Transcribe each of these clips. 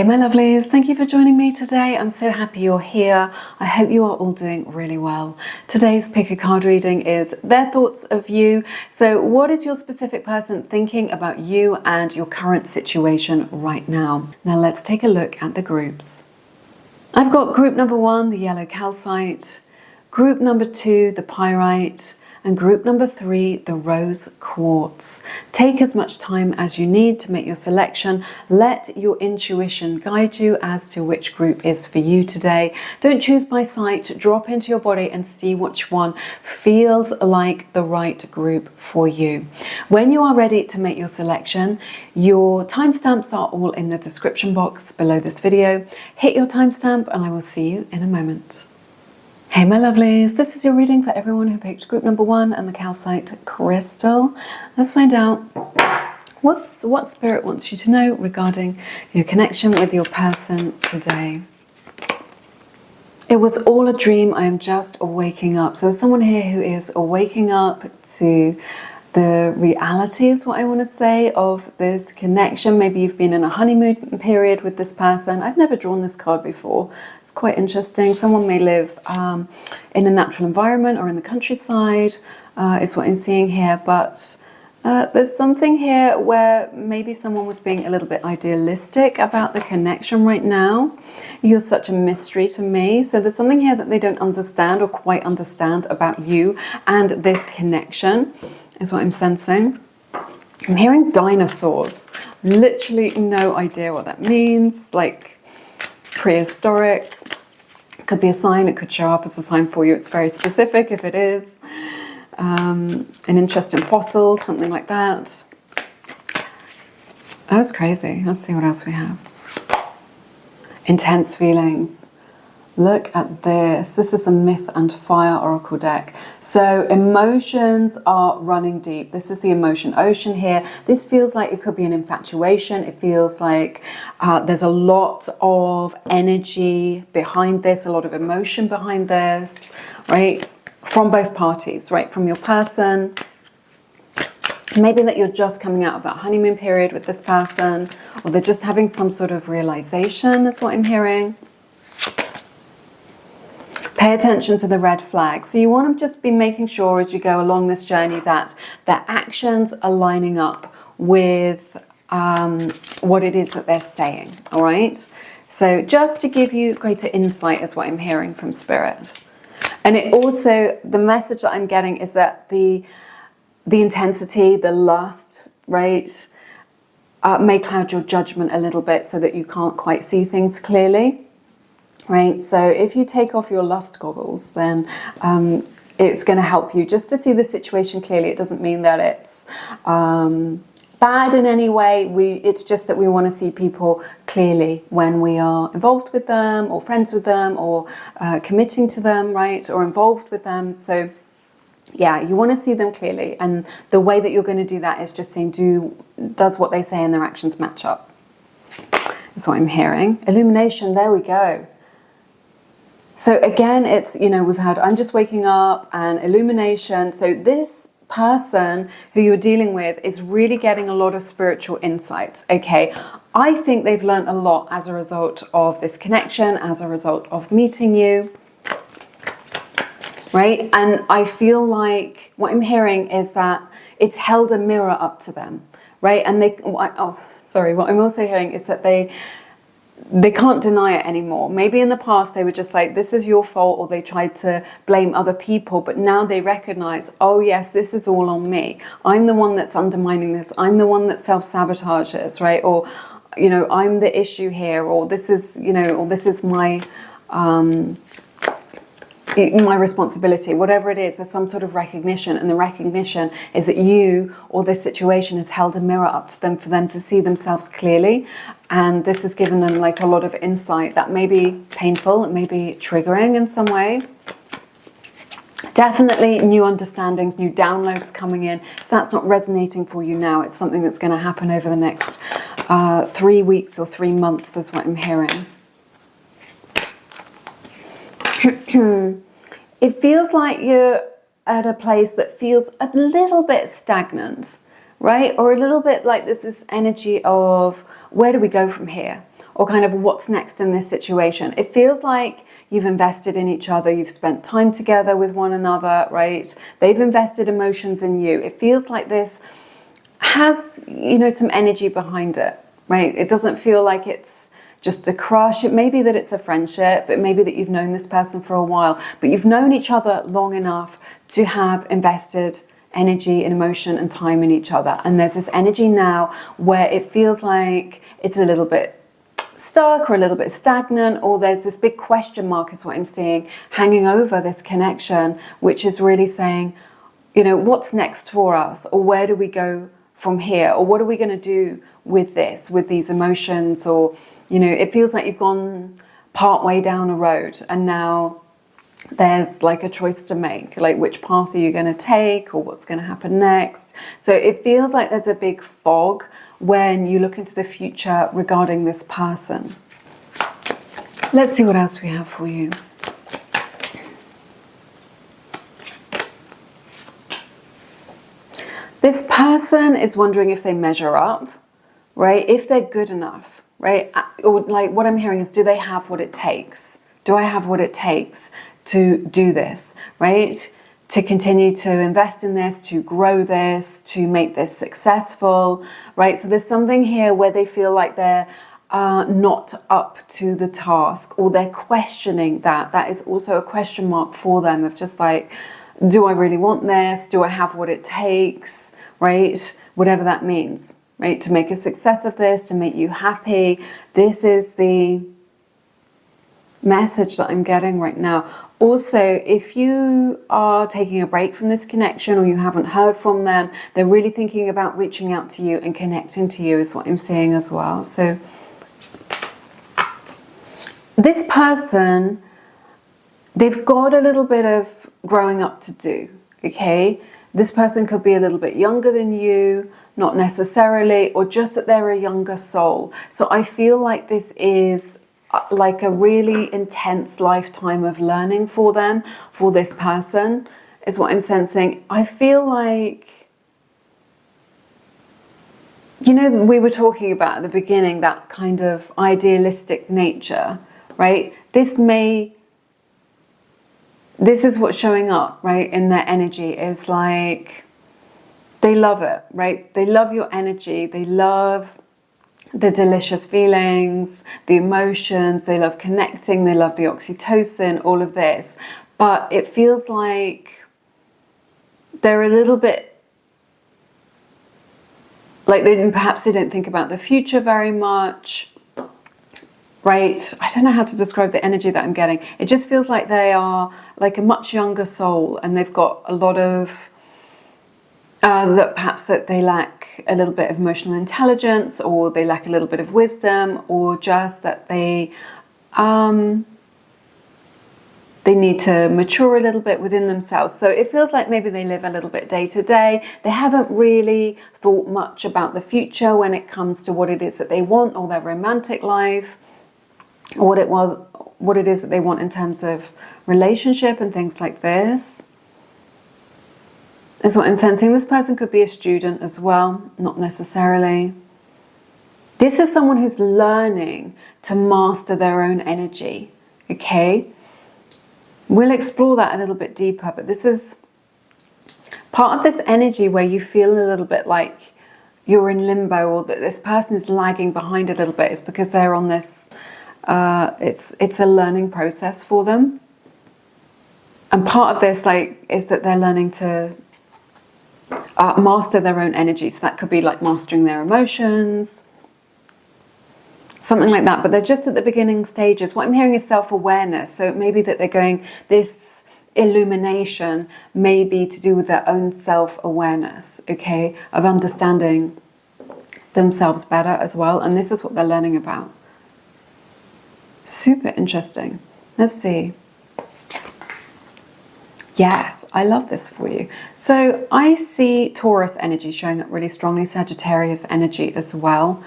Hey my lovelies, thank you for joining me today. I'm so happy you're here. I hope you are all doing really well. Today's pick a card reading is their thoughts of you. So what is your specific person thinking about you and your current situation right now? Now let's take a look at the groups. I've got group number 1, the yellow calcite, group number 2, the pyrite, and group number 3, the rose quartz. Take as much time as you need to make your selection. Let your intuition guide you as to which group is for you today. Don't choose by sight. Drop into your body and see which one feels like the right group for you. When you are ready to make your selection, your timestamps are all in the description box below this video. Hit your timestamp and I will see you in a moment. Hey my lovelies, this is your reading for everyone who picked group number 1 and the calcite crystal. Let's find out what spirit wants you to know regarding your connection with your person today. It was all a dream, I am just waking up. So there's someone here who is waking up to the reality is what I want to say of this connection. Maybe you've been in a honeymoon period with this person. I've never drawn this card before. It's quite interesting. Someone may live in a natural environment or in the countryside is what I'm seeing here. But there's something here where maybe someone was being a little bit idealistic about the connection right now. You're such a mystery to me. So there's something here that they don't understand or quite understand about you and this connection. Is what I'm sensing. I'm hearing dinosaurs. Literally no idea what that means. Like prehistoric. It could be a sign. It could show up as a sign for you. It's very specific if it is. An interest in fossils, something like that. That was crazy. Let's see what else we have. Intense feelings. Look at this. This is the Myth and Fire Oracle deck. So emotions are running deep. This is the emotion ocean here. This feels like it could be an infatuation. It feels like there's a lot of energy behind this, a lot of emotion behind this, right? From both parties, right? From your person. Maybe that you're just coming out of that honeymoon period with this person, or they're just having some sort of realization is what I'm hearing. Pay attention to the red flag. So you want to just be making sure as you go along this journey that their actions are lining up with what it is that they're saying, all right? So just to give you greater insight is what I'm hearing from Spirit. And it also, the message that I'm getting is that the intensity, the lust, right, may cloud your judgment a little bit so that you can't quite see things clearly. Right, so if you take off your lust goggles, then it's going to help you just to see the situation clearly. It doesn't mean that it's bad in any way. It's just that we want to see people clearly when we are involved with them or friends with them or committing to them, right, or involved with them. So yeah, you want to see them clearly. And the way that you're going to do that is just saying, does what they say and their actions match up? That's what I'm hearing. Illumination, there we go. So again, it's, you know, we've had I'm just waking up and illumination. So this person who you're dealing with is really getting a lot of spiritual insights. Okay, I think they've learned a lot as a result of this connection, as a result of meeting you. Right? And I feel like what I'm hearing is that it's held a mirror up to them. Right? And what I'm also hearing is that they can't deny it anymore. Maybe in the past they were just like, this is your fault, or they tried to blame other people, but now they recognize, oh yes, this is all on me. I'm the one that's undermining this. I'm the one that self-sabotages, right? Or, you know, I'm the issue here, or this is, you know, or this is my responsibility, whatever it is. There's some sort of recognition, and the recognition is that you or this situation has held a mirror up to them for them to see themselves clearly, and this has given them like a lot of insight that may be painful, it may be triggering in some way. Definitely new understandings, new downloads coming in. If that's not resonating for you now, it's something that's going to happen over the next 3 weeks or 3 months is what I'm hearing. It feels like you're at a place that feels a little bit stagnant, right? Or a little bit like there's this energy of, where do we go from here? or kind of what's next in this situation. It feels like you've invested in each other, you've spent time together with one another, right? They've invested emotions in you. It feels like this has, you know, some energy behind it, right? It doesn't feel like it's just a crush. It may be that it's a friendship. It may be that you've known this person for a while, but you've known each other long enough to have invested energy and emotion and time in each other. And there's this energy now where it feels like it's a little bit stuck or a little bit stagnant, or there's this big question mark is what I'm seeing hanging over this connection, which is really saying, you know, what's next for us, or where do we go from here, or what are we going to do with this, with these emotions? Or, you know, it feels like you've gone part way down a road and now there's like a choice to make, like which path are you going to take, or what's going to happen next. So it feels like there's a big fog when you look into the future regarding this person. Let's see what else we have for you. This person is wondering if they measure up, right? If they're good enough, right? Or like what I'm hearing is, do they have what it takes? Do I have what it takes to do this, right? To continue to invest in this, to grow this, to make this successful, right? So there's something here where they feel like they're not up to the task, or they're questioning that. That is also a question mark for them of just like, do I really want this? Do I have what it takes, right? Whatever that means, right? To make a success of this, to make you happy. This is the message that I'm getting right now. Also, if you are taking a break from this connection or you haven't heard from them, they're really thinking about reaching out to you and connecting to you is what I'm seeing as well. So this person, they've got a little bit of growing up to do, okay? This person could be a little bit younger than you, not necessarily, or just that they're a younger soul. So I feel like this is like a really intense lifetime of learning for them, for this person, is what I'm sensing. I feel like, you know, we were talking about at the beginning, that kind of idealistic nature, right? This is what's showing up, right, in their energy, is like, they love it, right? They love your energy. They love the delicious feelings, the emotions, they love connecting, they love the oxytocin, all of this. But it feels like they're a little bit, like perhaps they don't think about the future very much, right? I don't know how to describe the energy that I'm getting. It just feels like they are like a much younger soul, and they've got a lot of that perhaps that they lack a little bit of emotional intelligence, or they lack a little bit of wisdom, or just that they need to mature a little bit within themselves. So it feels like maybe they live a little bit day to day. They haven't really thought much about the future when it comes to what it is that they want, or their romantic life, or what it is that they want in terms of relationship and things like this. Is what I'm sensing. This person could be a student as well, not necessarily. This is someone who's learning to master their own energy, okay? We'll explore that a little bit deeper, but this is part of this energy where you feel a little bit like you're in limbo, or that this person is lagging behind a little bit. It's because they're on this, it's a learning process for them. And part of this, like, is that they're learning to master their own energy. So that could be like mastering their emotions, something like that. But they're just at the beginning stages. What I'm hearing is self-awareness. So it may be that they're going, this illumination may be to do with their own self-awareness, okay, of understanding themselves better as well. And this is what they're learning about. Super interesting. Let's see. Yes, I love this for you. So I see Taurus energy showing up really strongly, Sagittarius energy as well.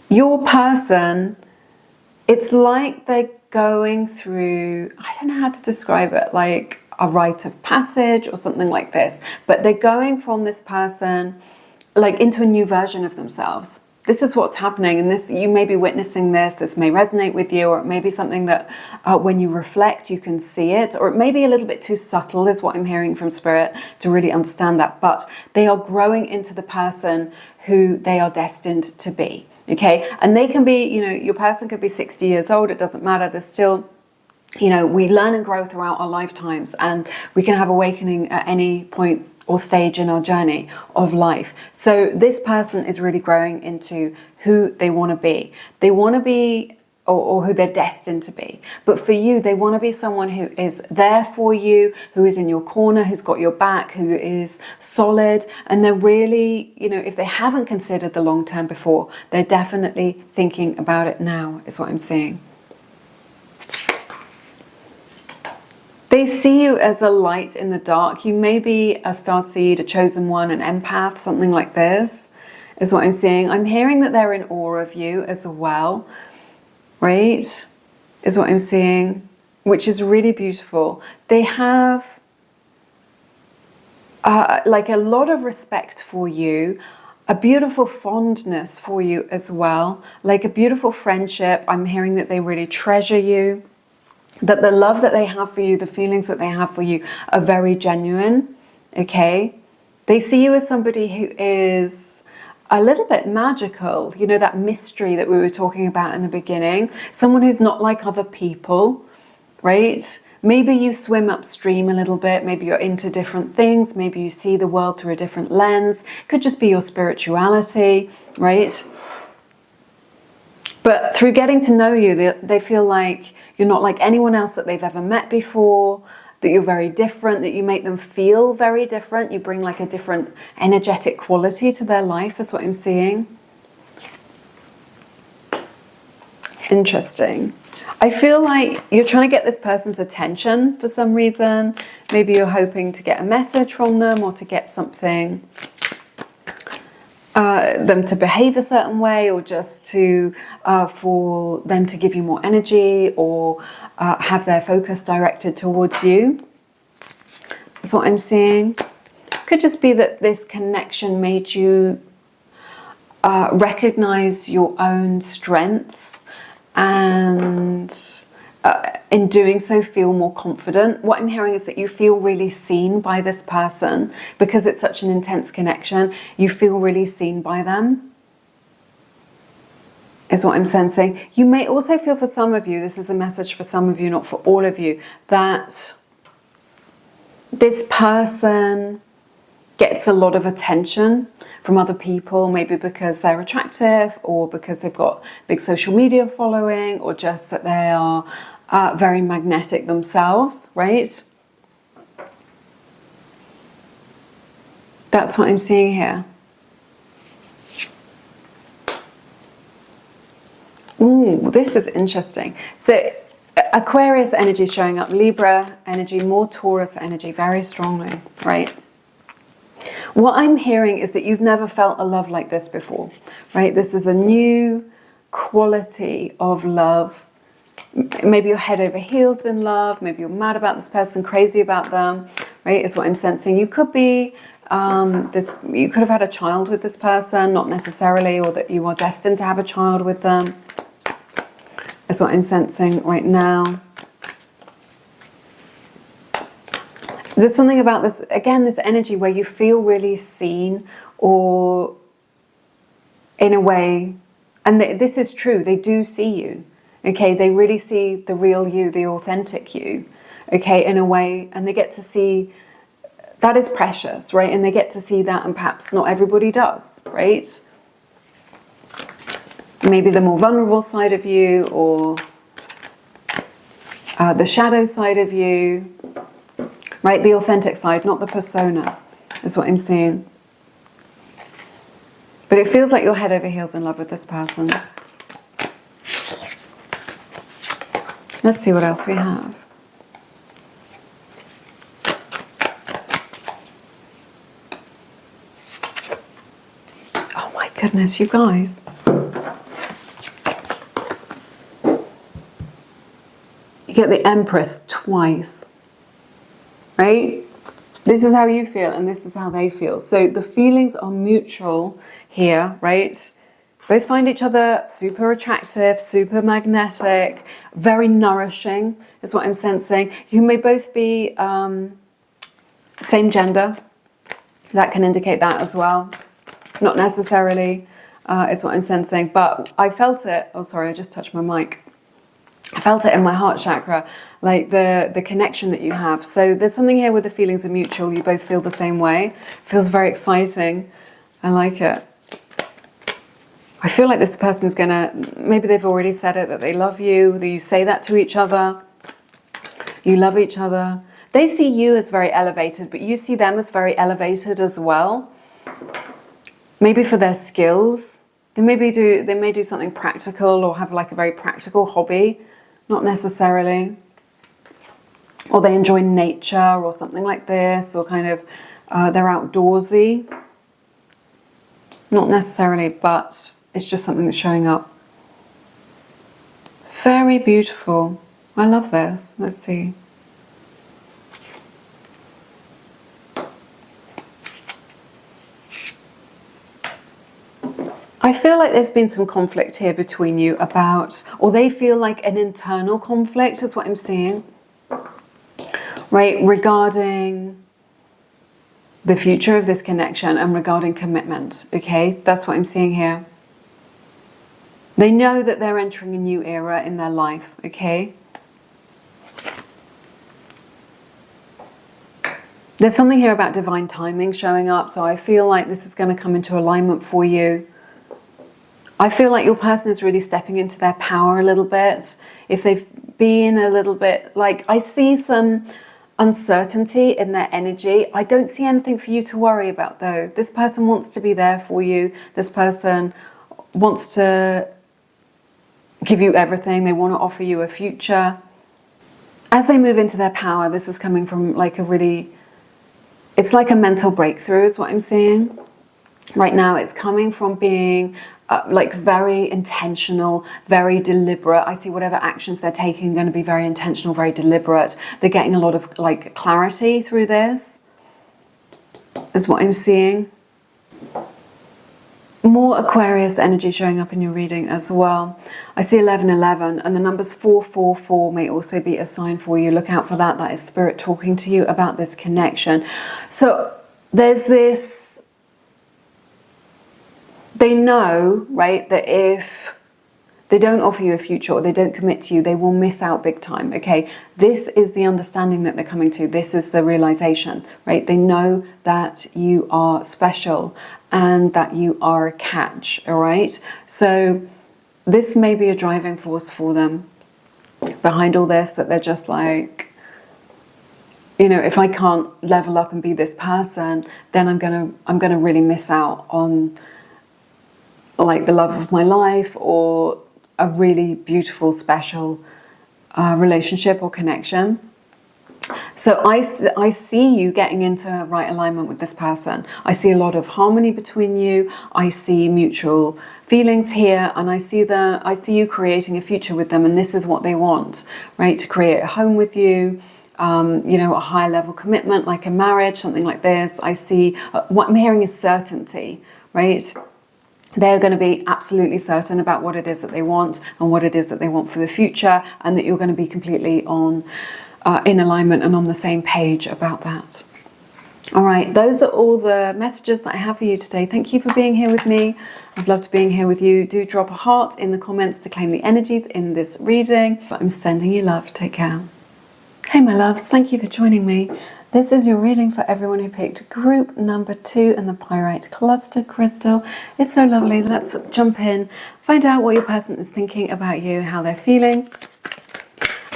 Your person, it's like they're going through, I don't know how to describe it, like a rite of passage or something like this. But they're going from this person like into a new version of themselves, this is what's happening, and this, you may be witnessing this may resonate with you, or it may be something that when you reflect you can see it, or it may be a little bit too subtle is what I'm hearing from Spirit to really understand that. But they are growing into the person who they are destined to be. Okay, and they can be, you know, your person could be 60 years old, it doesn't matter, there's still, you know, we learn and grow throughout our lifetimes, and we can have awakening at any point or stage in our journey of life. So this person is really growing into who they want to be. They want to be, or who they're destined to be. But for you, they want to be someone who is there for you, who is in your corner, who's got your back, who is solid. And they're really, you know, if they haven't considered the long term before, they're definitely thinking about it now, is what I'm seeing. They see you as a light in the dark. You may be a starseed, a chosen one, an empath, something like this, is what I'm seeing. I'm hearing that they're in awe of you as well, right? Is what I'm seeing, which is really beautiful. They have like a lot of respect for you, a beautiful fondness for you as well, like a beautiful friendship. I'm hearing that they really treasure you, that the love that they have for you, the feelings that they have for you are very genuine, okay? They see you as somebody who is a little bit magical, you know, that mystery that we were talking about in the beginning. Someone who's not like other people, right? Maybe you swim upstream a little bit, maybe you're into different things, maybe you see the world through a different lens. Could just be your spirituality, right? But through getting to know you, they feel like you're not like anyone else that they've ever met before, that you're very different, that you make them feel very different. You bring like a different energetic quality to their life, is what I'm seeing. Interesting. I feel like you're trying to get this person's attention for some reason. Maybe you're hoping to get a message from them, or to get something, them to behave a certain way, or just to for them to give you more energy, or have their focus directed towards you. That's what I'm seeing. Could just be that this connection made you recognize your own strengths, and in doing so feel more confident. What I'm hearing is that you feel really seen by this person because it's such an intense connection. You feel really seen by them, is what I'm sensing. You may also feel, for some of you, this is a message for some of you, not for all of you, that this person gets a lot of attention from other people, maybe because they're attractive, or because they've got big social media following, or just that they are very magnetic themselves, right? That's what I'm seeing here. Ooh, this is interesting. So Aquarius energy showing up, Libra energy, more Taurus energy, very strongly, right? What I'm hearing is that you've never felt a love like this before, right? This is a new quality of love. Maybe you're head over heels in love, maybe you're mad about this person, crazy about them, right, is what I'm sensing. You could be, you could have had a child with this person, not necessarily, or that you are destined to have a child with them. That's what I'm sensing right now. There's something about this, again, this energy where you feel really seen, or in a way, and this is true, they do see you, okay? They really see the real you, the authentic you, okay, in a way, and they get to see, that is precious, right? And they get to see that, and perhaps not everybody does, right? Maybe the more vulnerable side of you, or the shadow side of you, right? The authentic side, not the persona, is what I'm seeing. But it feels like you're head over heels in love with this person. Let's see what else we have. Oh my goodness, you guys. You get the Empress twice, right? This is how you feel, and this is how they feel. So the feelings are mutual here, right? Both find each other super attractive, super magnetic, very nourishing is what I'm sensing. You may both be same gender. That can indicate that as well. Not necessarily is what I'm sensing, but I felt it. Oh, sorry, I just touched my mic. I felt it in my heart chakra, like the connection that you have. So there's something here where the feelings are mutual. You both feel the same way. It feels very exciting. I like it. I feel like this person's gonna, maybe they've already said it, that they love you, that you say that to each other. You love each other. They see you as very elevated, but you see them as very elevated as well. Maybe for their skills. They may do something practical or have like a very practical hobby. Not necessarily. Or they enjoy nature or something like this, or kind of they're outdoorsy. Not necessarily, but it's just something that's showing up. Very beautiful. I love this. Let's see. I feel like there's been some conflict here between you about, or they feel like an internal conflict is what I'm seeing, right? Regarding the future of this connection and regarding commitment, okay? That's what I'm seeing here. They know that they're entering a new era in their life, okay? There's something here about divine timing showing up, so I feel like this is going to come into alignment for you. I feel like your person is really stepping into their power a little bit. If they've been a little bit, like, I see some uncertainty in their energy. I don't see anything for you to worry about though. This person wants to be there for you. This person wants to give you everything. They want to offer you a future. As they move into their power, this is coming from like a really, it's like a mental breakthrough is what I'm seeing. Right now it's coming from being like very intentional, very deliberate. I see whatever actions they're taking are going to be very intentional, very deliberate. They're getting a lot of like clarity through this, is what I'm seeing. More Aquarius energy showing up in your reading as well. I see 1111, and the numbers 444 may also be a sign for you. Look out for that. That is spirit talking to you about this connection. So there's this, they know, right, that if they don't offer you a future or they don't commit to you, they will miss out big time, okay? This is the understanding that they're coming to. This is the realization, right? They know that you are special and that you are a catch, all right? So this may be a driving force for them behind all this, that they're just like, you know, if I can't level up and be this person, then I'm gonna really miss out on like the love of my life or a really beautiful, special relationship or connection. So I see you getting into right alignment with this person. I see a lot of harmony between you. I see mutual feelings here, and I see you creating a future with them, and this is what they want, right? To create a home with you, you know, a higher level commitment, like a marriage, something like this. I see what I'm hearing is certainty, right? They're going to be absolutely certain about what it is that they want and what it is that they want for the future, and that you're going to be completely in alignment and on the same page about that. All right, those are all the messages that I have for you today. Thank you for being here with me. I've loved being here with you. Do drop a heart in the comments to claim the energies in this reading. But I'm sending you love. Take care. Hey, my loves. Thank you for joining me. This is your reading for everyone who picked group number 2 in the Pyrite Cluster Crystal. It's so lovely. Let's jump in, find out what your person is thinking about you, how they're feeling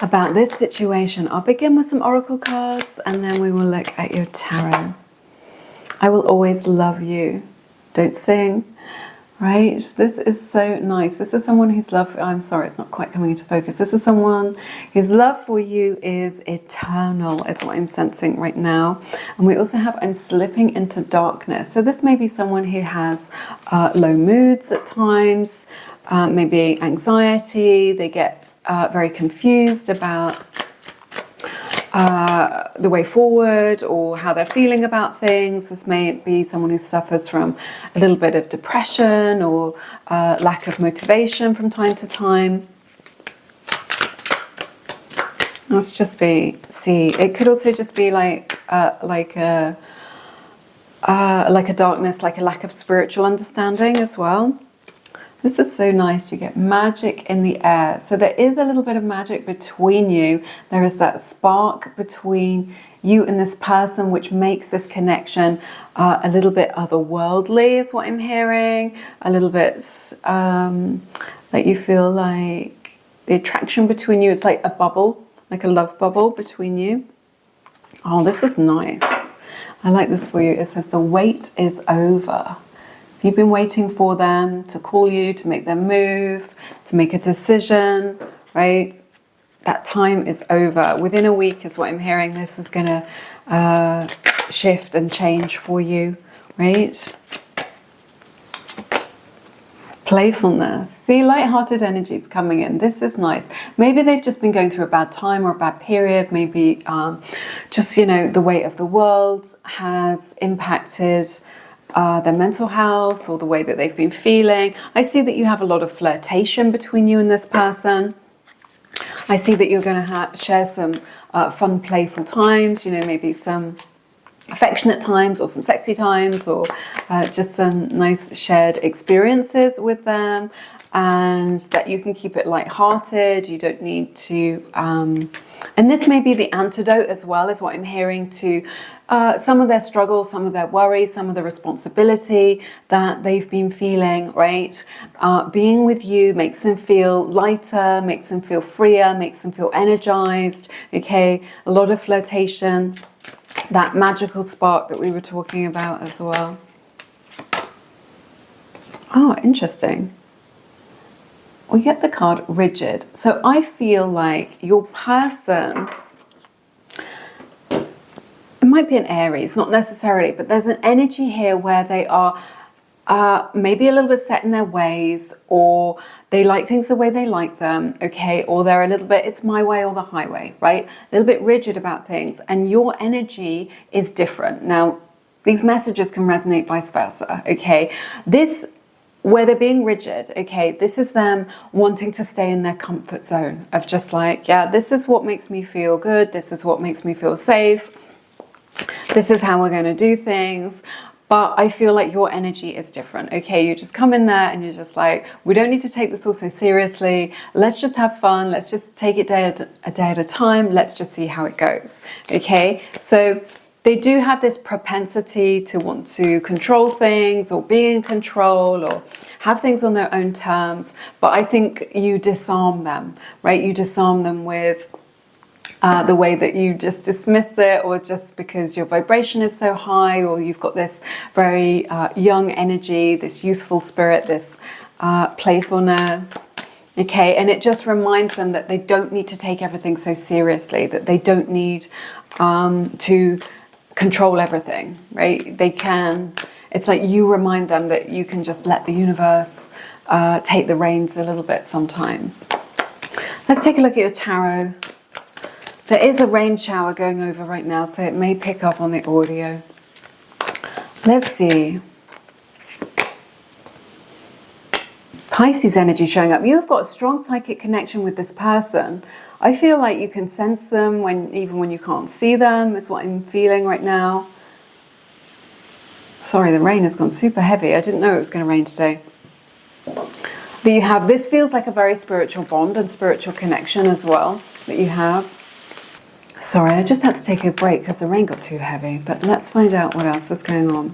about this situation. I'll begin with some oracle cards and then we will look at your tarot. I will always love you. Don't sing. Right? This is so nice. This is someone whose love, I'm sorry, it's not quite coming into focus. This is someone whose love for you is eternal, is what I'm sensing right now. And we also have, I'm slipping into darkness. So this may be someone who has low moods at times, maybe anxiety. They get very confused about the way forward or how they're feeling about things. This may be someone who suffers from a little bit of depression or lack of motivation from time to time. Let's just see. It could also just be like a darkness, like a lack of spiritual understanding as well. This is so nice. You get magic in the air. So there is a little bit of magic between you. There is that spark between you and this person, which makes this connection a little bit otherworldly, is what I'm hearing. A little bit like you feel like the attraction between you, it's like a bubble, like a love bubble between you. Oh, this is nice. I like this for you. It says the wait is over. If you've been waiting for them to call you, to make them move, to make a decision, right? That time is over. Within a week is what I'm hearing. This is going to shift and change for you, right? Playfulness. See, light-hearted energies coming in. This is nice. Maybe they've just been going through a bad time or a bad period. Maybe just, you know, the weight of the world has impacted their mental health or the way that they've been feeling. I see that you have a lot of flirtation between you and this person. I see that you're going to share some fun, playful times, you know, maybe some affectionate times or some sexy times or just some nice shared experiences with them, and that you can keep it light-hearted. You don't need to and this may be the antidote as well, is what I'm hearing, to some of their struggles, some of their worries, some of the responsibility that they've been feeling, right? Being with you makes them feel lighter, makes them feel freer, makes them feel energized, okay? A lot of flirtation, that magical spark that we were talking about as well. Oh, interesting. We get the card rigid. So I feel like your person, it might be an Aries, not necessarily, but there's an energy here where they are maybe a little bit set in their ways, or they like things the way they like them, okay? Or they're a little bit, it's my way or the highway, right? A little bit rigid about things, and your energy is different. Now, these messages can resonate vice versa, okay? This, where they're being rigid, okay, this is them wanting to stay in their comfort zone of just like, yeah, this is what makes me feel good, this is what makes me feel safe, this is how we're going to do things. But I feel like your energy is different, okay? You just come in there and you're just like, we don't need to take this all so seriously. Let's just have fun. Let's just take it a day at a time. Let's just see how it goes, okay? So they do have this propensity to want to control things or be in control or have things on their own terms. But I think you disarm them, right? You disarm them with the way that you just dismiss it, or just because your vibration is so high, or you've got this very young energy, this youthful spirit, this playfulness, okay? And it just reminds them that they don't need to take everything so seriously, that they don't need to control everything, right? They can, it's like you remind them that you can just let the universe take the reins a little bit sometimes. Let's take a look at your tarot. There is a rain shower going over right now, so it may pick up on the audio. Let's see. Pisces energy showing up. You've got a strong psychic connection with this person. I feel like you can sense them even when you can't see them, is what I'm feeling right now. Sorry, the rain has gone super heavy. I didn't know it was going to rain today. That you have, this feels like a very spiritual bond and spiritual connection as well that you have. Sorry, I just had to take a break because the rain got too heavy, but let's find out what else is going on.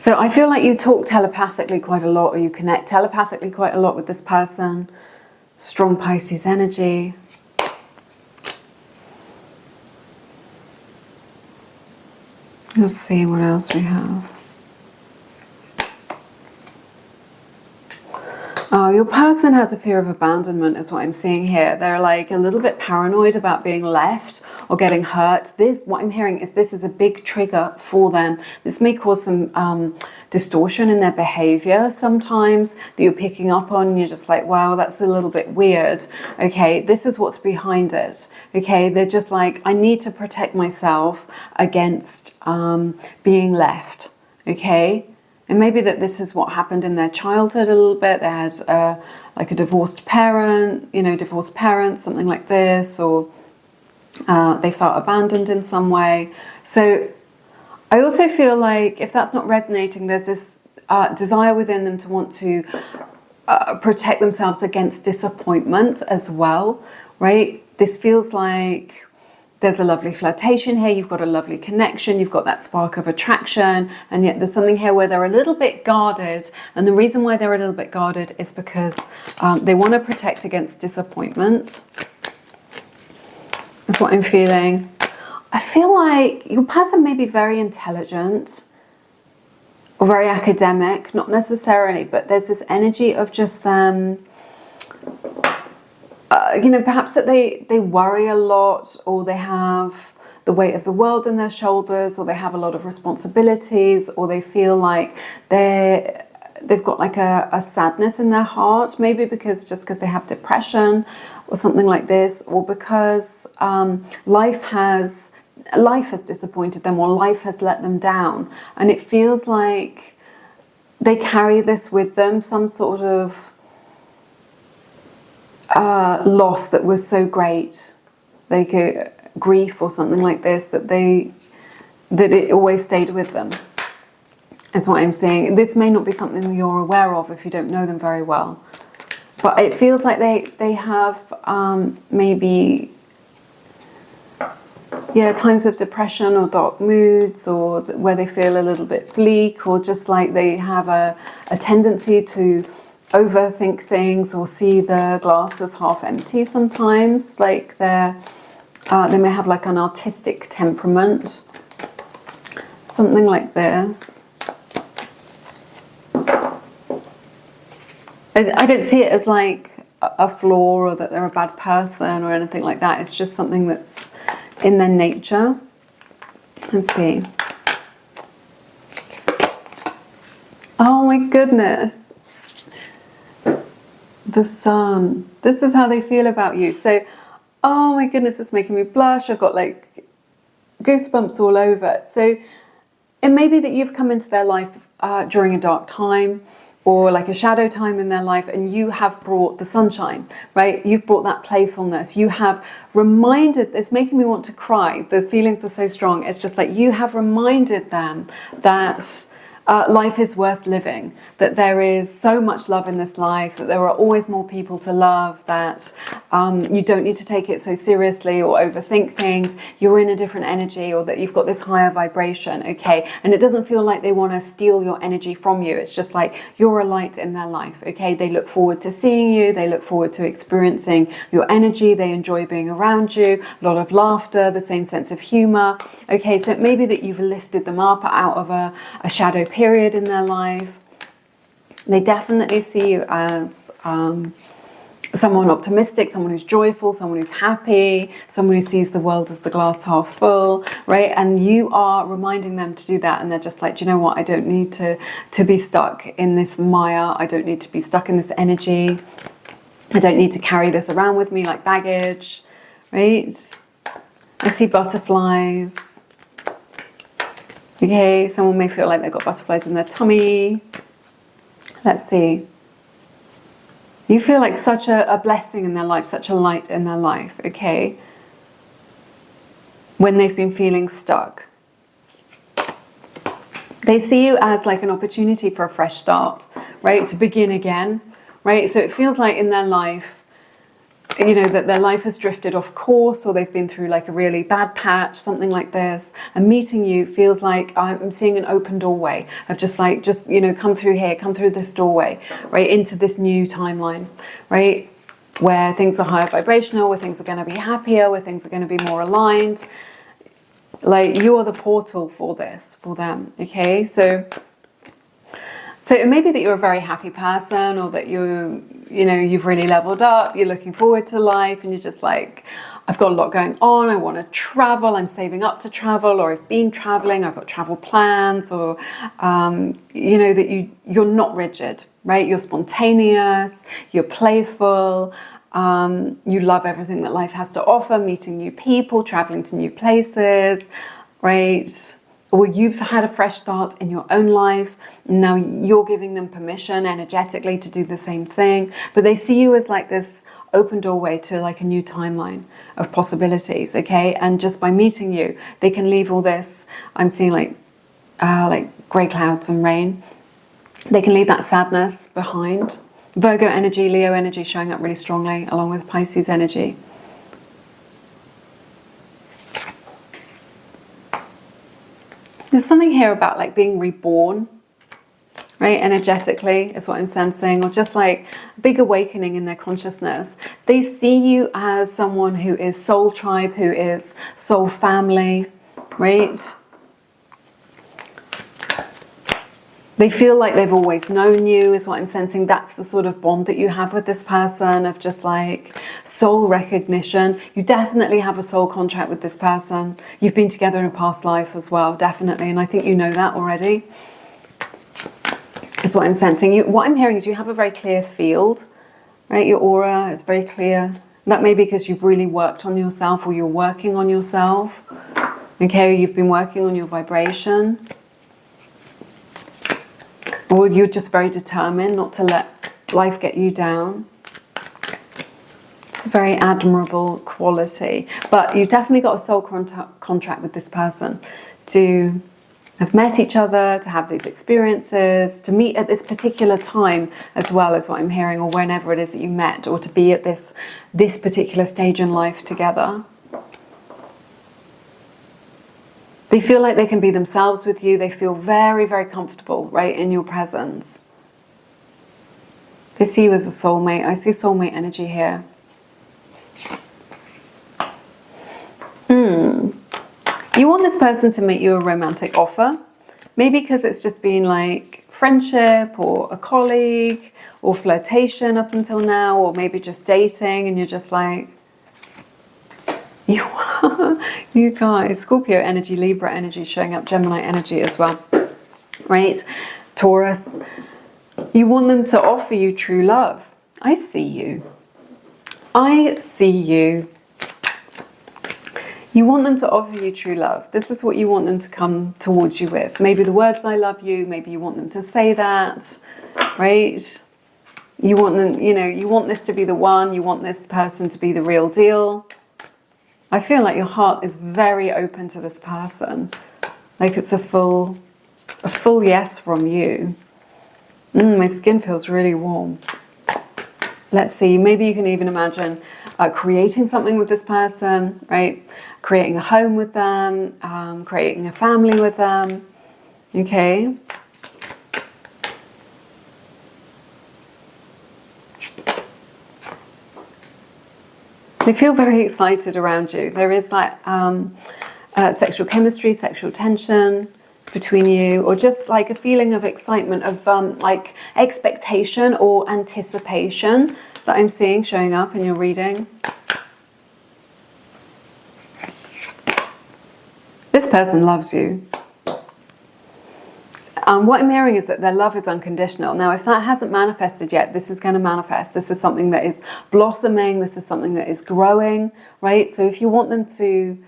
So I feel like you talk telepathically quite a lot, or you connect telepathically quite a lot with this person. Strong Pisces energy. Let's see what else we have. Your person has a fear of abandonment is what I'm seeing here. They're like a little bit paranoid about being left or getting hurt. What I'm hearing is this is a big trigger for them. This may cause some distortion in their behavior sometimes that you're picking up on. And you're just like, wow, that's a little bit weird. Okay, this is what's behind it. Okay, they're just like, I need to protect myself against being left. Okay. And maybe that this is what happened in their childhood a little bit. They had like a divorced parent, divorced parents, something like this, or they felt abandoned in some way. So I also feel like if that's not resonating, there's this desire within them to want to protect themselves against disappointment as well, right? This feels like there's a lovely flirtation here, you've got a lovely connection, you've got that spark of attraction, and yet there's something here where they're a little bit guarded. And the reason why they're a little bit guarded is because they want to protect against disappointment. That's what I'm feeling. I feel like your person may be very intelligent or very academic, not necessarily, but there's this energy of just them... perhaps that they worry a lot, or they have the weight of the world on their shoulders, or they have a lot of responsibilities, or they feel like they've got like a sadness in their heart, maybe because they have depression or something like this, or because life has disappointed them, or life has let them down, and it feels like they carry this with them, some sort of loss that was so great, like a grief or something like this, that it always stayed with them, is what I'm seeing. This may not be something that you're aware of if you don't know them very well, but it feels like they have maybe times of depression or dark moods, or where they feel a little bit bleak, or just like they have a tendency to overthink things or see the glass as half empty sometimes. Like they may have like an artistic temperament, something like this. I don't see it as like a flaw or that they're a bad person or anything like that. It's just something that's in their nature. Let's see. Oh my goodness. The Sun. This is how they feel about you. So, oh my goodness, it's making me blush. I've got like goosebumps all over. So it may be that you've come into their life during a dark time, or like a shadow time in their life, and you have brought the sunshine, right? You've brought that playfulness. You have reminded, it's making me want to cry. The feelings are so strong. It's just like you have reminded them that life is worth living, that there is so much love in this life, that there are always more people to love, that you don't need to take it so seriously or overthink things. You're in a different energy, or that you've got this higher vibration, okay? And it doesn't feel like they want to steal your energy from you. It's just like you're a light in their life, okay? They look forward to seeing you. They look forward to experiencing your energy. They enjoy being around you. A lot of laughter, the same sense of humor, okay? So it may be that you've lifted them up out of a shadow period in their life. They definitely see you as someone optimistic, someone who's joyful, someone who's happy, someone who sees the world as the glass half full, right? And you are reminding them to do that, and they're just like, do you know what? I don't need to be stuck in this maya. I don't need to be stuck in this energy. I don't need to carry this around with me like baggage, right? I see butterflies. Okay, someone may feel like they've got butterflies in their tummy. Let's see. You feel like such a blessing in their life, such a light in their life, okay? When they've been feeling stuck. They see you as like an opportunity for a fresh start, right? To begin again, right? So it feels like in their life, you know, that their life has drifted off course, or they've been through like a really bad patch, something like this. And meeting you feels like I'm seeing an open doorway of just you know, come through here, come through this doorway, right, into this new timeline, right, where things are higher vibrational, where things are going to be happier, where things are going to be more aligned. Like you are the portal for this, for them, okay? So So it may be that you're a very happy person, or that you've really leveled up, you're looking forward to life, and you're just like, I've got a lot going on, I want to travel, I'm saving up to travel, or I've been traveling, I've got travel plans, or, that you're not rigid, right? You're spontaneous, you're playful, you love everything that life has to offer, meeting new people, traveling to new places, right? Or you've had a fresh start in your own life, and now you're giving them permission energetically to do the same thing. But they see you as like this open doorway to like a new timeline of possibilities, okay? And just by meeting you, they can leave all this, I'm seeing like grey clouds and rain. They can leave that sadness behind. Virgo energy, Leo energy showing up really strongly, along with Pisces energy. There's something here about like being reborn, right? Energetically is what I'm sensing, or just like a big awakening in their consciousness. They see you as someone who is soul tribe, who is soul family, right? They feel like they've always known you, is what I'm sensing. That's the sort of bond that you have with this person, of just like soul recognition. You definitely have a soul contract with this person. You've been together in a past life as well, definitely. And I think you know that already, is what I'm sensing. What I'm hearing is you have a very clear field, right? Your aura is very clear. That may be because you've really worked on yourself, or you're working on yourself. Okay, you've been working on your vibration. Or you're just very determined not to let life get you down. It's a very admirable quality. But you've definitely got a soul contract with this person to have met each other, to have these experiences, to meet at this particular time as well, as what I'm hearing, or whenever it is that you met, or to be at this particular stage in life together. They feel like they can be themselves with you. They feel very, very comfortable, right, in your presence. They see you as a soulmate. I see soulmate energy here. You want this person to make you a romantic offer. Maybe because it's just been like friendship, or a colleague, or flirtation up until now, or maybe just dating, and you're just like, you guys, Scorpio energy, Libra energy showing up, Gemini energy as well, right? Taurus, you want them to offer you true love. I see you. I see you. You want them to offer you true love. This is what you want them to come towards you with. Maybe the words "I love you," maybe you want them to say that, right? You want them, you want this to be the one, you want this person to be the real deal. I feel like your heart is very open to this person. Like it's a full yes from you. My skin feels really warm. Let's see, maybe you can even imagine creating something with this person, right? Creating a home with them, creating a family with them, okay? They feel very excited around you. There is like sexual chemistry, sexual tension between you, or just like a feeling of excitement, of like expectation or anticipation that I'm seeing showing up in your reading. This person loves you. What I'm hearing is that their love is unconditional. Now, if that hasn't manifested yet, this is going to manifest. This is something that is blossoming. This is something that is growing, right? So if you want them to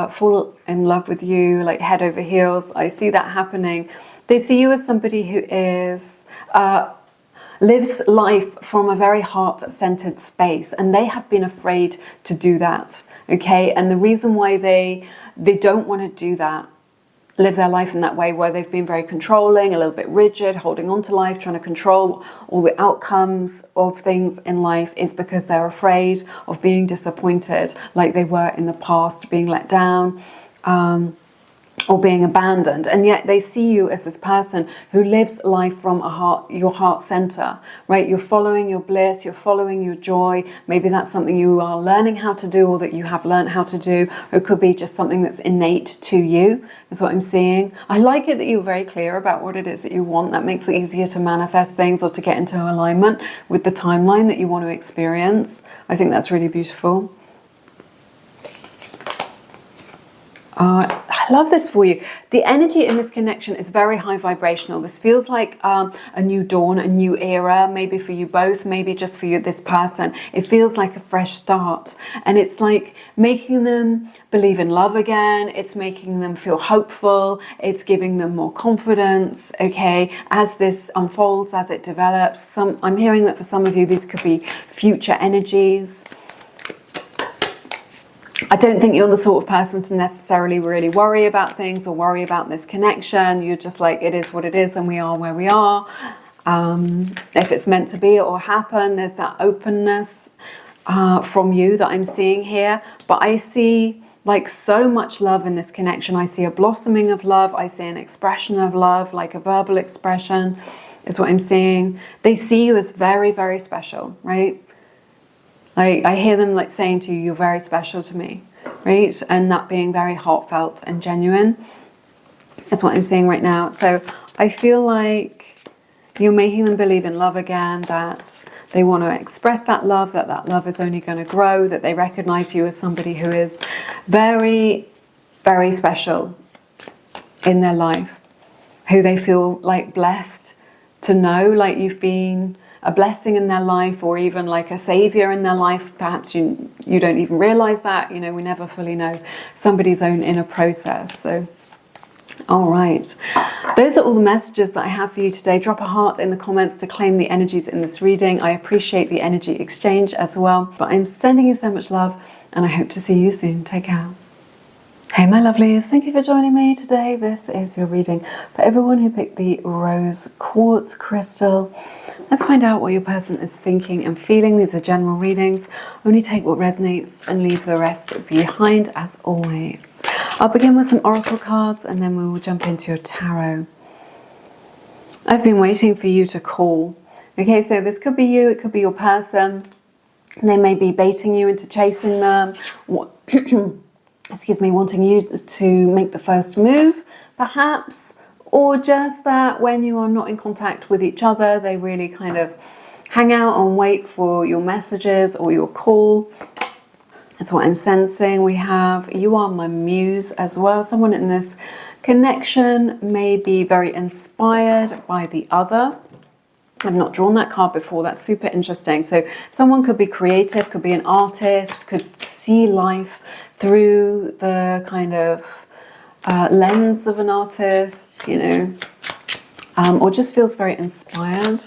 fall in love with you, like head over heels, I see that happening. They see you as somebody who is lives life from a very heart-centered space, and they have been afraid to do that, okay? And the reason why they don't want to do that, live their life in that way, where they've been very controlling, a little bit rigid, holding on to life, trying to control all the outcomes of things in life, is because they're afraid of being disappointed like they were in the past, being let down. or being abandoned, and yet they see you as this person who lives life from your heart center, right? You're following your bliss, you're following your joy. Maybe that's something you are learning how to do, or that you have learned how to do, or it could be just something that's innate to you, is what I'm seeing. I like it that you're very clear about what it is that you want. That makes it easier to manifest things or to get into alignment with the timeline that you want to experience. I think that's really beautiful. I love this for you. The energy in this connection is very high vibrational. This feels like a new dawn, a new era, maybe for you both, maybe just for you, this person. It feels like a fresh start. And it's like making them believe in love again. It's making them feel hopeful. It's giving them more confidence, okay, as this unfolds, as it develops. I'm hearing that for some of you, these could be future energies. I don't think you're the sort of person to necessarily really worry about things or worry about this connection. You're just like, it is what it is and we are where we are. If it's meant to be, it will happen. There's that openness from you that I'm seeing here. But I see like so much love in this connection. I see a blossoming of love. I see an expression of love, like a verbal expression is what I'm seeing. They see you as very, very special, right? I hear them like saying to you, you're very special to me, right? And that being very heartfelt and genuine is what I'm seeing right now. So I feel like you're making them believe in love again, that they want to express that love, that love is only going to grow, that they recognize you as somebody who is very, very special in their life, who they feel like blessed to know, like you've been a blessing in their life, or even like a savior in their life. Perhaps you don't even realize that. You know, we never fully know somebody's own inner process. So, all right. Those are all the messages that I have for you today. Drop a heart in the comments to claim the energies in this reading. I appreciate the energy exchange as well. But I'm sending you so much love, and I hope to see you soon. Take care. Hey my lovelies, thank you for joining me today. This is your reading for everyone who picked the rose quartz crystal. Let's find out what your person is thinking and feeling. These are general readings. Only take what resonates and leave the rest behind, as always. I'll begin with some oracle cards and then we will jump into your tarot. I've been waiting for you to call. Okay, so this could be you, it could be your person. They may be baiting you into chasing them. Excuse me, wanting you to make the first move, perhaps. Or just that when you are not in contact with each other, they really kind of hang out and wait for your messages or your call. That's what I'm sensing. We have, you are my muse as well. Someone in this connection may be very inspired by the other. I've not drawn that card before. That's super interesting. So someone could be creative, could be an artist, could see life through the kind of lens of an artist, you know, or just feels very inspired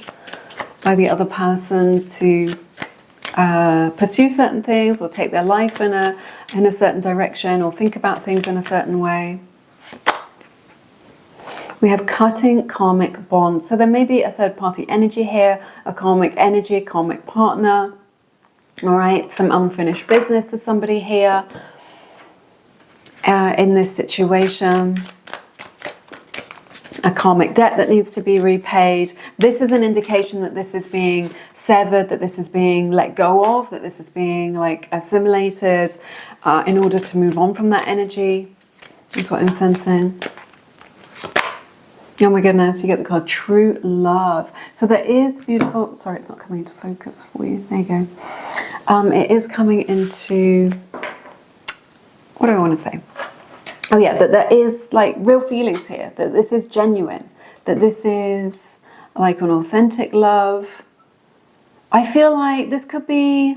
by the other person to pursue certain things or take their life in a certain direction or think about things in a certain way. We have cutting karmic bonds. So there may be a third party energy here, a karmic energy, a karmic partner. All right, some unfinished business with somebody here. In this situation, a karmic debt that needs to be repaid. This is an indication that this is being severed, that this is being let go of, that this is being like assimilated in order to move on from that energy. That's what I'm sensing. Oh my goodness, you get the card True Love. So there is beautiful, sorry, it's not coming into focus for you. There you go. It is coming into, what do I want to say? Oh yeah, that there is like real feelings here, that this is genuine, that this is like an authentic love. I feel like this could be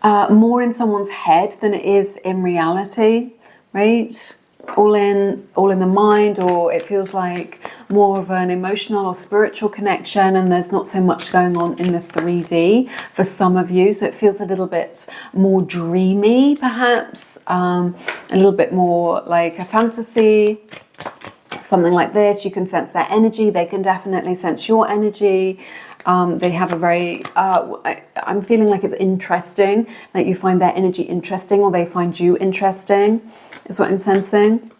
more in someone's head than it is in reality, right? All in the mind, or it feels like more of an emotional or spiritual connection, and there's not so much going on in the 3D for some of you, so it feels a little bit more dreamy perhaps, a little bit more like a fantasy, something like this. You can sense their energy, they can definitely sense your energy. They have a very, I'm feeling like it's interesting, like you find their energy interesting or they find you interesting, is what I'm sensing.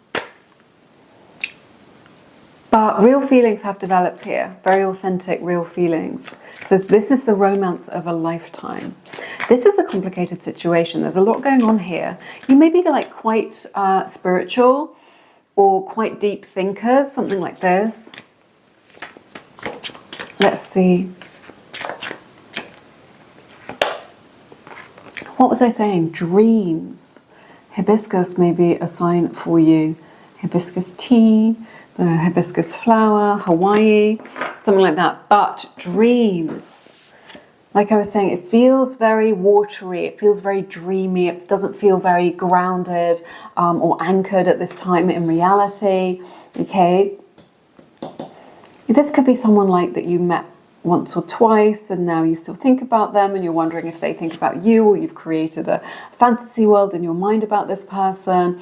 But real feelings have developed here, very authentic, real feelings. So this is the romance of a lifetime. This is a complicated situation. There's a lot going on here. You may be like quite spiritual or quite deep thinkers, something like this. Let's see. What was I saying? Dreams. Hibiscus may be a sign for you. Hibiscus tea, the hibiscus flower, Hawaii, something like that. But dreams, like I was saying, it feels very watery, it feels very dreamy, it doesn't feel very grounded or anchored at this time in reality, okay? This could be someone like that you met once or twice and now you still think about them and you're wondering if they think about you, or you've created a fantasy world in your mind about this person.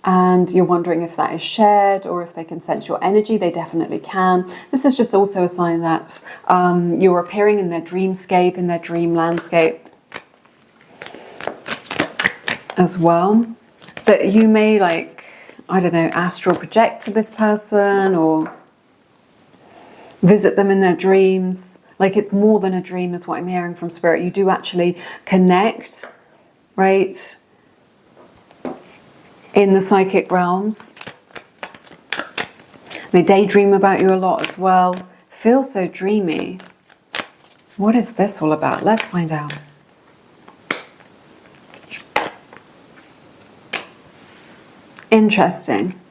And you're wondering if that is shared or if they can sense your energy. They definitely can. This is just also a sign that you're appearing in their dreamscape, in their dream landscape as well. That you may, like, I don't know, astral project to this person or visit them in their dreams. Like, it's more than a dream is what I'm hearing from Spirit. You do actually connect, right? In the psychic realms. They daydream about you a lot as well. Feel so dreamy. What is this all about? Let's find out. Interesting.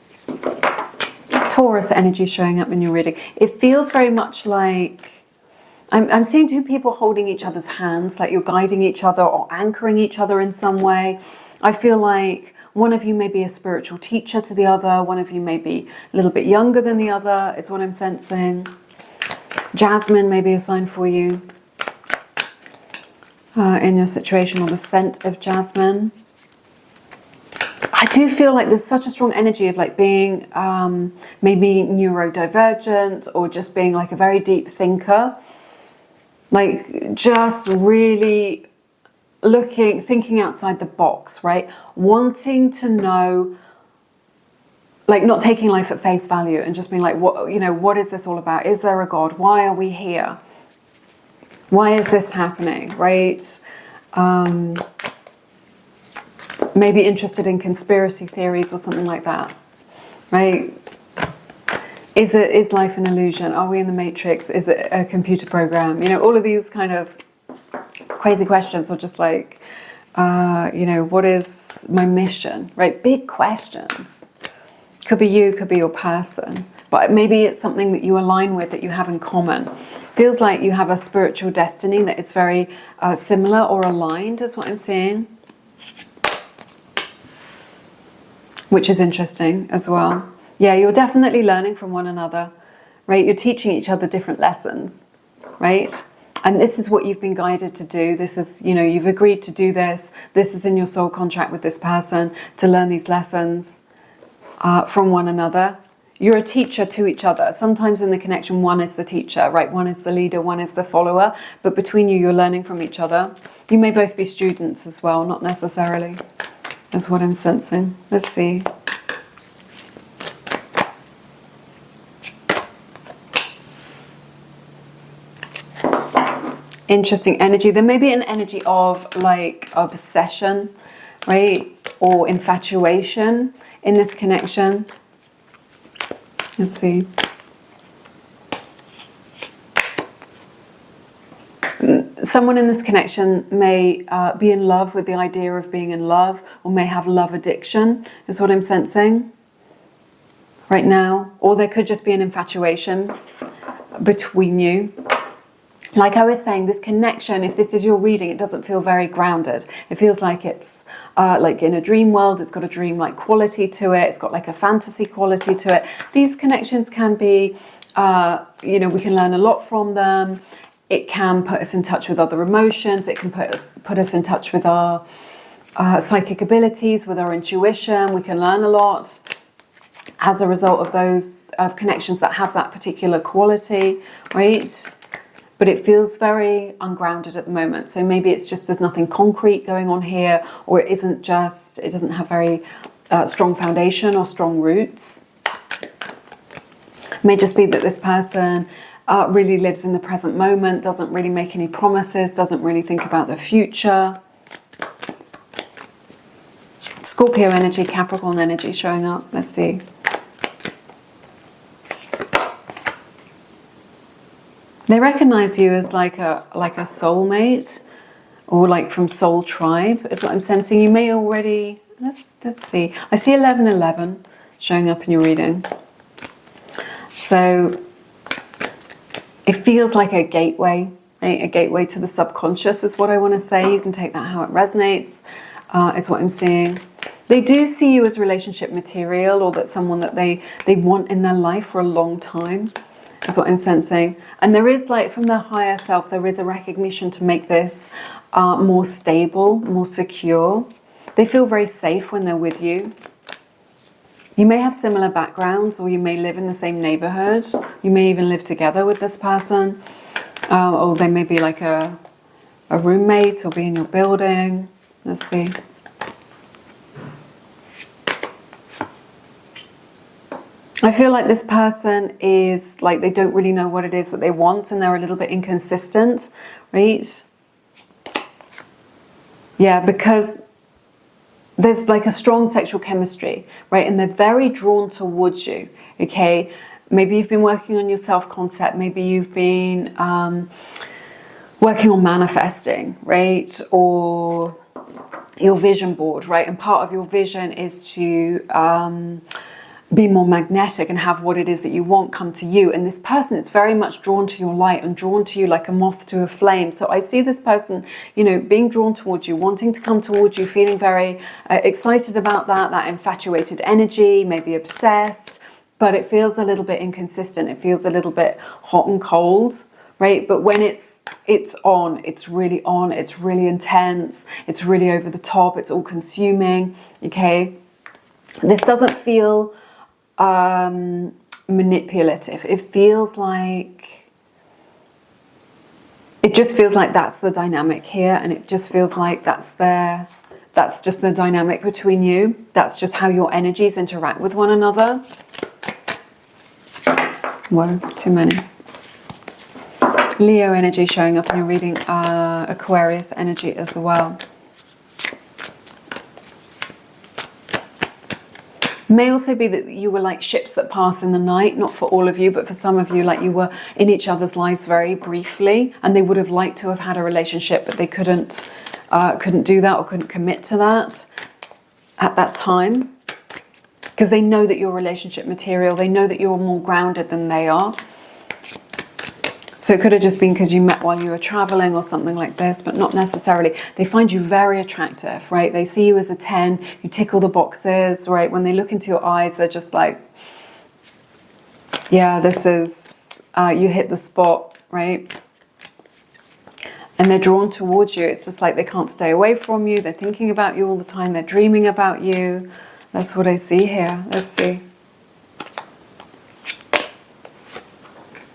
Taurus energy showing up in your reading. It feels very much like I'm seeing two people holding each other's hands, like you're guiding each other or anchoring each other in some way. I feel like one of you may be a spiritual teacher to the other. One of you may be a little bit younger than the other, is what I'm sensing. Jasmine may be a sign for you in your situation, or the scent of jasmine. I do feel like there's such a strong energy of like being maybe neurodivergent or just being like a very deep thinker. Like just really thinking outside the box, right? Wanting to know, like not taking life at face value and just being like, what is this all about? Is there a God? Why are we here? Why is this happening, right? Maybe interested in conspiracy theories or something like that, right? Is life an illusion? Are we in the Matrix? Is it a computer program? You know, all of these kind of crazy questions, or just like, what is my mission, right? Big questions. Could be you, could be your person, but maybe it's something that you align with, that you have in common. Feels like you have a spiritual destiny that is very similar or aligned, is what I'm seeing. Which is interesting as well. Yeah, you're definitely learning from one another, right? You're teaching each other different lessons, right? And this is what you've been guided to do. This is, you've agreed to do this. This is in your soul contract with this person, to learn these lessons from one another. You're a teacher to each other. Sometimes in the connection, one is the teacher, right? One is the leader, one is the follower. But between you, you're learning from each other. You may both be students as well, not necessarily. That's what I'm sensing. Let's see. Interesting energy. There may be an energy of like obsession, right? Or infatuation in this connection. Let's see. Someone in this connection may be in love with the idea of being in love, or may have love addiction, is what I'm sensing right now. Or there could just be an infatuation between you. Like I was saying, this connection, if this is your reading, it doesn't feel very grounded. It feels like it's like in a dream world. It's got a dream-like quality to it. It's got like a fantasy quality to it. These connections can be, we can learn a lot from them. It can put us in touch with other emotions. It can put us in touch with our psychic abilities, with our intuition. We can learn a lot as a result of those connections that have that particular quality, right? But it feels very ungrounded at the moment. So maybe it's just there's nothing concrete going on here, or it doesn't have very strong foundation or strong roots. It may just be that this person really lives in the present moment, doesn't really make any promises, doesn't really think about the future. Scorpio energy, Capricorn energy showing up. Let's see. They recognize you as like a soulmate, or like from soul tribe is what I'm sensing. You may already, let's see. I see 1111 showing up in your reading. So it feels like a gateway to the subconscious is what I want to say. You can take that how it resonates, is what I'm seeing. They do see you as relationship material, or that someone that they want in their life for a long time. That's what I'm sensing. And there is, like, from their higher self, there is a recognition to make this more stable, more secure. They feel very safe when they're with you. You may have similar backgrounds, or you may live in the same neighborhood. You may even live together with this person. Or they may be like a roommate, or be in your building. Let's see. I feel like this person is like, they don't really know what it is that they want, and they're a little bit inconsistent, right? Yeah, because there's like a strong sexual chemistry, right? And they're very drawn towards you, okay? Maybe you've been working on your self-concept. Maybe you've been working on manifesting, right? Or your vision board, right? And part of your vision is to be more magnetic and have what it is that you want come to you. And this person is very much drawn to your light and drawn to you like a moth to a flame. So I see this person, you know, being drawn towards you, wanting to come towards you, feeling very excited about that infatuated energy, maybe obsessed, but it feels a little bit inconsistent. It feels a little bit hot and cold, right? But when it's on, it's really intense, it's really over the top, it's all consuming, okay? This doesn't feel manipulative. It feels like, it just feels like that's the dynamic here, and it just feels like that's just the dynamic between you. That's just how your energies interact with one another. Whoa, too many. Leo energy showing up in your reading, Aquarius energy as well. May also be that you were like ships that pass in the night, not for all of you, but for some of you, like you were in each other's lives very briefly, and they would have liked to have had a relationship, but they couldn't do that, or couldn't commit to that at that time, because they know that you're relationship material. They know that you're more grounded than they are. So it could have just been because you met while you were traveling or something like this, but not necessarily. They find you very attractive, right? They see you as a 10, you tick all the boxes, right? When they look into your eyes, they're just like, yeah, this is, you hit the spot, right? And they're drawn towards you. It's just like they can't stay away from you. They're thinking about you all the time. They're dreaming about you. That's what I see here. Let's see.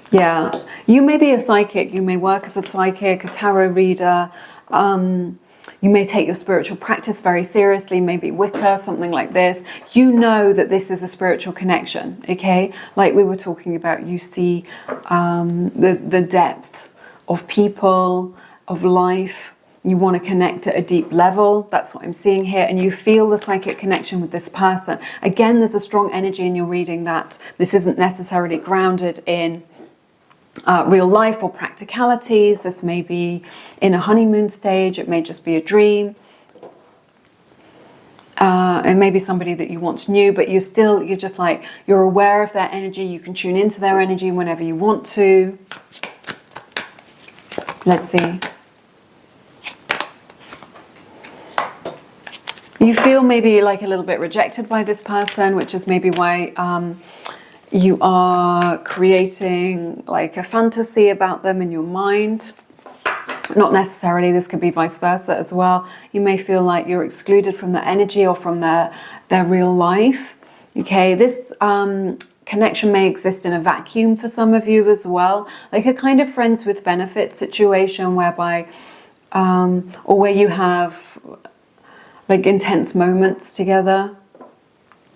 Yeah, you may be a psychic, you may work as a psychic, a tarot reader, you may take your spiritual practice very seriously, maybe Wicca, something like this. You know that this is a spiritual connection, okay? Like we were talking about, you see the depth of people, of life. You want to connect at a deep level. That's what I'm seeing here. And you feel the psychic connection with this person. Again, there's a strong energy in your reading that this isn't necessarily grounded in real life or practicalities. This may be in a honeymoon stage. It may just be a dream. It may be somebody that you once knew, but you're just like, you're aware of their energy. You can tune into their energy whenever you want to. Let's see. You feel maybe like a little bit rejected by this person, which is maybe why you are creating like a fantasy about them in your mind. Not necessarily, this could be vice versa as well. You may feel like you're excluded from their energy or from their real life. Okay, this connection may exist in a vacuum for some of you as well. Like a kind of friends with benefits situation whereby, or where you have like intense moments together.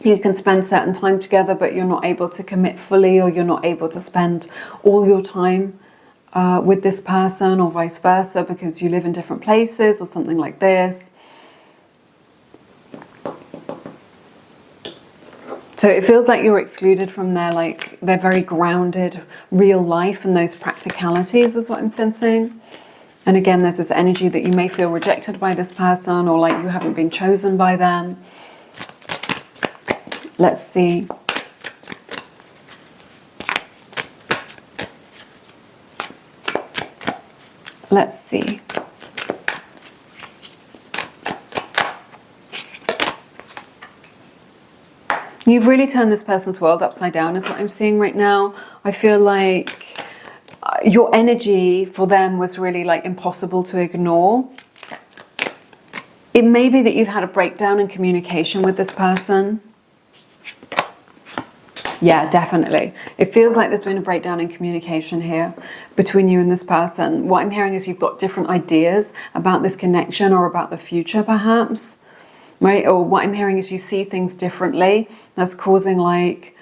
You can spend certain time together, but you're not able to commit fully, or you're not able to spend all your time with this person, or vice versa, because you live in different places or something like this. So it feels like you're excluded from their very grounded real life and those practicalities is what I'm sensing. And again, there's this energy that you may feel rejected by this person, or like you haven't been chosen by them. Let's see. Let's see. You've really turned this person's world upside down is what I'm seeing right now. I feel like your energy for them was really like impossible to ignore. It may be that you've had a breakdown in communication with this person. Yeah, definitely. It feels like there's been a breakdown in communication here between you and this person. What I'm hearing is you've got different ideas about this connection, or about the future perhaps, right? Or what I'm hearing is you see things differently. That's causing like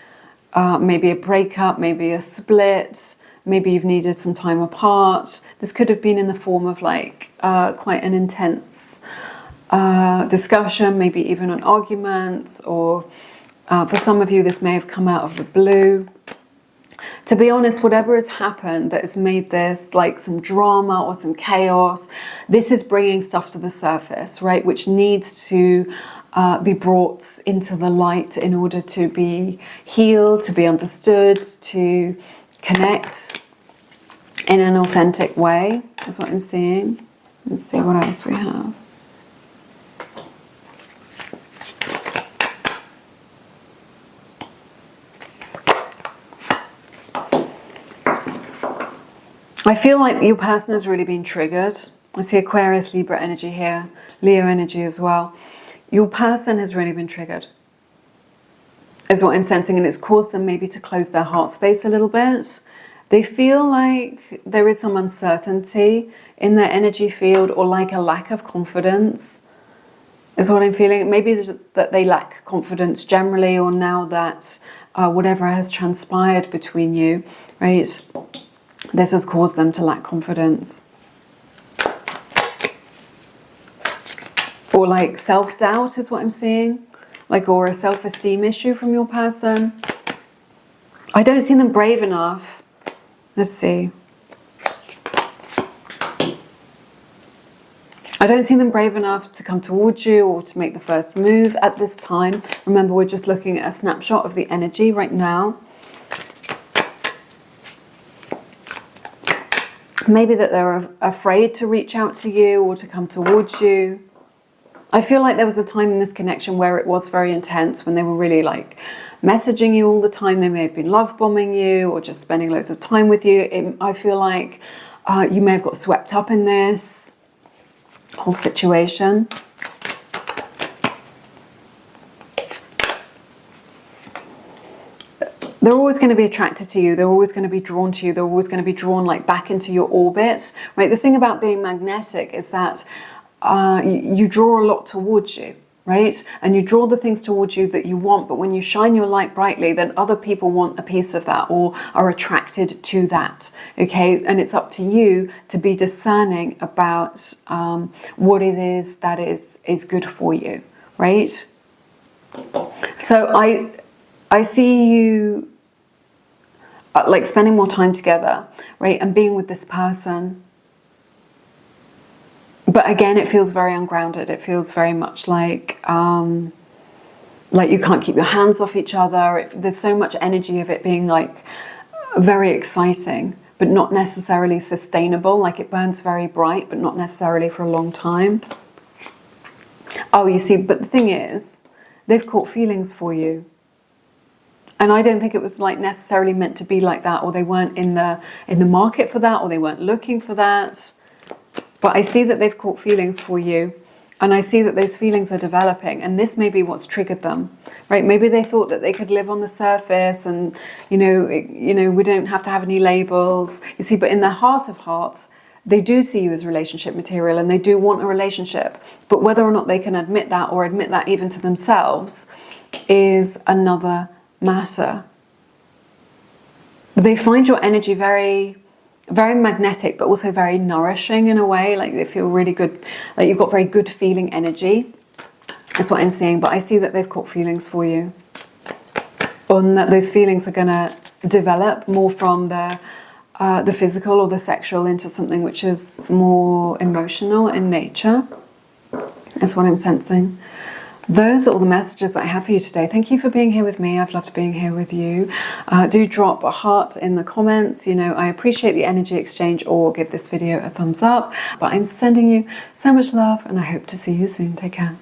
maybe a breakup, maybe a split, maybe you've needed some time apart. This could have been in the form of like quite an intense discussion, maybe even an argument, or for some of you this may have come out of the blue. To be honest, whatever has happened that has made this like some drama or some chaos, this is bringing stuff to the surface, right? Which needs to be brought into the light in order to be healed, to be understood, to connect in an authentic way, is what I'm seeing. Let's see what else we have. I feel like your person has really been triggered. I see Aquarius, Libra energy here, Leo energy as well. Your person has really been triggered, is what I'm sensing, and it's caused them maybe to close their heart space a little bit. They feel like there is some uncertainty in their energy field, or like a lack of confidence, is what I'm feeling. Maybe that they lack confidence generally, or now that whatever has transpired between you, right? This has caused them to lack confidence. Or like self-doubt is what I'm seeing. Like, or a self-esteem issue from your person. I don't see them brave enough. Let's see. I don't see them brave enough to come towards you or to make the first move at this time. Remember, we're just looking at a snapshot of the energy right now. Maybe that they're afraid to reach out to you or to come towards you. I feel like there was a time in this connection where it was very intense, when they were really like messaging you all the time. They may have been love bombing you or just spending loads of time with you. I feel like you may have got swept up in this whole situation. They're always going to be attracted to you. They're always going to be drawn to you. They're always going to be drawn like back into your orbit, right? The thing about being magnetic is that you draw a lot towards you, right? And you draw the things towards you that you want, but when you shine your light brightly, then other people want a piece of that or are attracted to that, okay? And it's up to you to be discerning about what it is that is good for you, right? So I see you like spending more time together, right? And being with this person. But again, it feels very ungrounded. It feels very much like you can't keep your hands off each other. There's so much energy of it being like very exciting, but not necessarily sustainable. Like it burns very bright, but not necessarily for a long time. Oh, you see, but the thing is, they've caught feelings for you. And I don't think it was like necessarily meant to be like that, or they weren't in the market for that, or they weren't looking for that. But I see that they've caught feelings for you, and I see that those feelings are developing, and this may be what's triggered them, right? Maybe they thought that they could live on the surface, and we don't have to have any labels. You see, but in their heart of hearts, they do see you as relationship material, and they do want a relationship. But whether or not they can admit that, or admit that even to themselves, is another matter. They find your energy very, very magnetic, but also very nourishing in a way. Like they feel really good, like you've got very good feeling energy. That's what I'm seeing, but I see that they've caught feelings for you. And that those feelings are going to develop more from the physical or the sexual into something which is more emotional in nature. That's what I'm sensing. Those are all the messages that I have for you today. Thank you for being here with me. I've loved being here with you. Do drop a heart in the comments. You know, I appreciate the energy exchange, or give this video a thumbs up. But I'm sending you so much love, and I hope to see you soon. Take care.